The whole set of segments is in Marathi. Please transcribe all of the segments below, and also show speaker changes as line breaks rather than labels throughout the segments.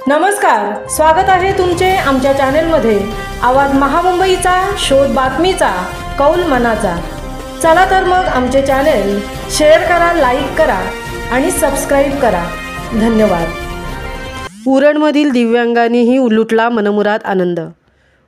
नमस्कार, स्वागत आहे तुमचे आमच्या चॅनेलमध्ये। आवाज महामुंबईचा, शोध बातमीचा, कौल मनाचा। चला तर मग आमचे चॅनेल शेअर करा, लाईक करा आणि सबस्क्राईब करा। धन्यवाद। उरणमधील दिव्यांगांनीही लुटला मनमुराद आनंद।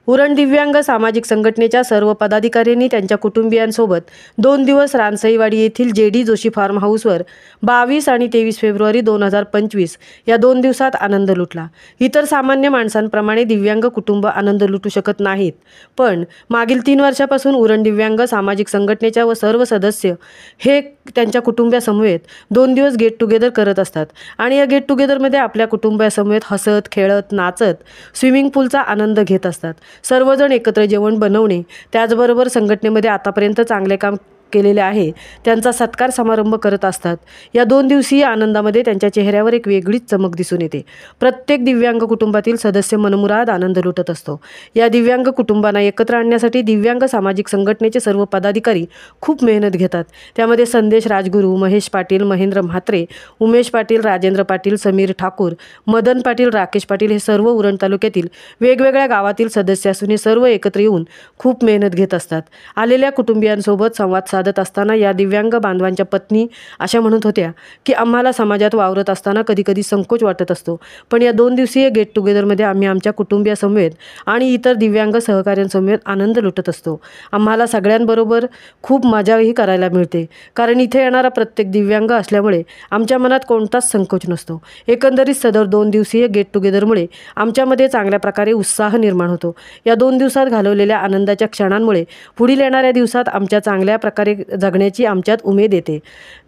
उरण दिव्यांग सामाजिक संघटनेच्या सर्व पदाधिकाऱ्यांनी त्यांच्या कुटुंबियांसोबत 2 दिवस रानसईवाडी येथील JD जोशी फार्म हाऊसवर 22 आणि 23 फेब्रुवारी 2025 या 2 दिवसात आनंद लुटला। इतर सामान्य माणसांप्रमाणे दिव्यांग कुटुंब आनंद लुटू शकत नाहीत, पण मागील 3 वर्षापासून उरण दिव्यांग सामाजिक संघटनेच्या व सर्व सदस्य हे त्यांच्या कुटुंबियासमवेत 2 दिवस गेट टुगेदर करत असतात आणि या गेट टुगेदरमध्ये आपल्या कुटुंबियासमवेत हसत, खेळत, नाचत, स्विमिंग पूलचा आनंद घेत असतात। सर्वजण एकत्र जेवण बनवणे, त्याचबरोबर संघटनेमध्ये आतापर्यंत चांगले काम केलेले आहे त्यांचा सत्कार समारंभ करत असतात। या 2 दिवसीय आनंदामध्ये त्यांच्या चेहऱ्यावर एक वेगळीच चमक दिसून येते। प्रत्येक दिव्यांग कुटुंबातील सदस्य मनमुराद आनंद लुटत असतो। या दिव्यांग कुटुंबांना एकत्र आणण्यासाठी दिव्यांग सामाजिक संघटनेचे सर्व पदाधिकारी खूप मेहनत घेतात। त्यामध्ये संदेश राजगुरू, महेश पाटील, महेंद्र म्हात्रे, उमेश पाटील, राजेंद्र पाटील, समीर ठाकूर, मदन पाटील, राकेश पाटील हे सर्व उरण तालुक्यातील वेगवेगळ्या गावातील सदस्य असून हे सर्व एकत्र येऊन खूप मेहनत घेत असतात। आलेल्या कुटुंबियांसोबत संवाद साधत असताना या दिव्यांग बांधवांच्या पत्नी अशा म्हणत होत्या की आम्हाला समाजात वावरत असताना कधी संकोच वाटत असतो, पण या 2 दिवसीय गेट टुगेदरमध्ये आम्ही आमच्या कुटुंबियासमवेत आणि इतर दिव्यांग सहकाऱ्यांसमवेत आनंद लुटत असतो। आम्हाला सगळ्यांबरोबर खूप मजाही करायला मिळते, कारण इथे येणारा प्रत्येक दिव्यांग असल्यामुळे आमच्या मनात कोणताच संकोच नसतो। एकंदरीत सदर 2 दिवसीय गेट टुगेदरमुळे आमच्यामध्ये चांगल्या प्रकारे उत्साह निर्माण होतो। या 2 दिवसात घालवलेल्या आनंदाच्या क्षणांमुळे पुढील येणाऱ्या दिवसात आमच्या चांगल्या प्रकारे जगण्याची आमच्यात उमेद येते।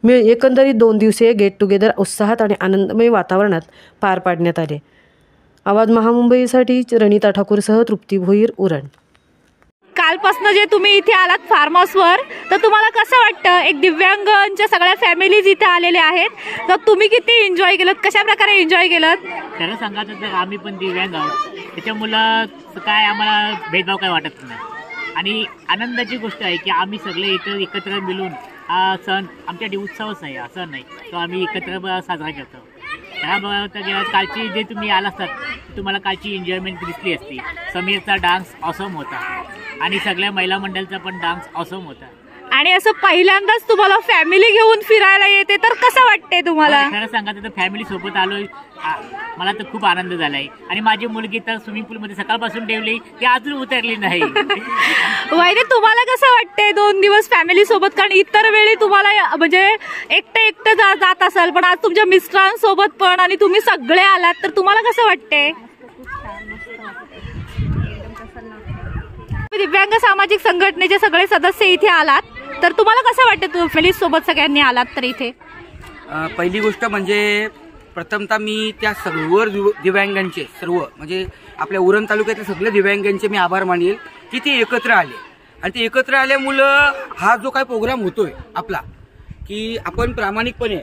एकंदरीत 2 दिवसीय गेट टुगेदर उत्साहात आणि आनंदमय वातावरणात पार पाडण्यात आले। आवाज महामुंबईसाठी रणिता ठाकूरसह तृप्ती भोईर, उरण।
कालपासून जे तुम्ही इथे आलात फार्म हाऊसवर, तर तुम्हाला कसं वाटतं? एक दिव्यांगांच्या सगळ्या फॅमिलीज इथे आलेले आहेत, तर तुम्ही किती एन्जॉय केलं, कशा प्रकारे एन्जॉय केलं?
खरं सांगायचं तर आम्ही पण दिव्यांग आहोत, त्याच्यामुळं काय आम्हाला भेदभाव काय वाटत नाही आणि आनंदाची गोष्ट आहे की आम्ही सगळे इथं एकत्र मिळून हा सण आमच्या उत्सवच नाही, हा सण नाही, तो आम्ही एकत्र साजरा करतो। त्या कालची जे तुम्ही आला असतात तुम्हाला कालची एन्जॉयमेंट दिसली असती। समीरचा डान्स ऑसम होता आणि सगळ्या महिला मंडळाचा पण डान्स ऑसम होता।
आणि असं पहिल्यांदाच तुम्हाला फॅमिली घेऊन फिरायला येते, तर कसं वाटतंय तुम्हाला?
खरं सांगायचं तर फॅमिली सोबत आलोय, मला तर खूप आनंद झालाय आणि माझी मुलगी तर स्विमिंग पूल मध्ये सकाळपासून ठेवली, ती अजून उतरली नाही।
वैदे, तुम्हाला कसं वाटतंय 2 दिवस फॅमिली सोबत? कारण इतर वेळी तुम्हाला म्हणजे एकटं जात असाल, पण आज तुमच्या मिस्टरांसोबत पण आणि तुम्ही सगळे आलात, तर तुम्हाला कसं वाटतंय? दिव्यांग सामाजिक संघटनेचे सगळे सदस्य इथे आलात, तर तुम्हाला कसं वाटतं फॅमिली सोबत सगळ्यांनी आलात तर इथे?
पहिली गोष्ट म्हणजे प्रथमतः मी त्या सर्व दिव्यांगांचे म्हणजे आपल्या उरण तालुक्यातील सगळे दिव्यांगांचे मी आभार मानेल की ते एकत्र आले आणि ते एकत्र आल्यामुळं हा जो काही प्रोग्राम होतोय आपला, की आपण प्रामाणिकपणे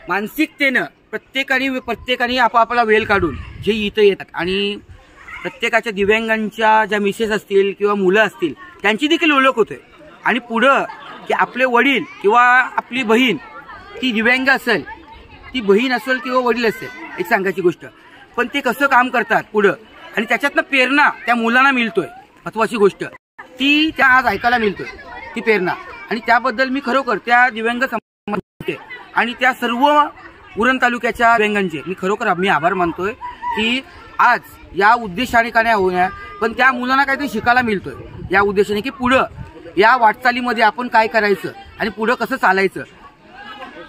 मानसिकतेनं प्रत्येकाने आपापला वेळ काढून जे इथं येतात आणि प्रत्येकाच्या दिव्यांगांच्या ज्या मिसेस असतील किंवा मुलं असतील त्यांची देखील ओळख होते आणि पुढं की आपले वडील किंवा आपली बहीण ती दिव्यांग असेल, ती बहीण असेल किंवा वडील असेल, एक सांगायची गोष्ट, पण ते कसं काम करतात पुढं आणि त्याच्यातनं प्रेरणा त्या मुलांना मिळतोय। महत्वाची गोष्ट ती त्या आज ऐकायला मिळतोय ती प्रेरणा, आणि त्याबद्दल मी खरोखर त्या दिव्यांग समाज आणि त्या सर्व उरण तालुक्याच्या दिव्यांगांचे मी खरोखर आभार मानतोय की आज या उद्देशाने का नाही होणार, पण त्या मुलांना काहीतरी शिकायला मिळतोय या उद्देशाने की पुढं या वाटचालीमध्ये आपण काय करायचं आणि पुढं कसं चालायचं,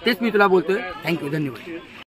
तेच मी तुला बोलतोय। थँक्यू, धन्यवाद।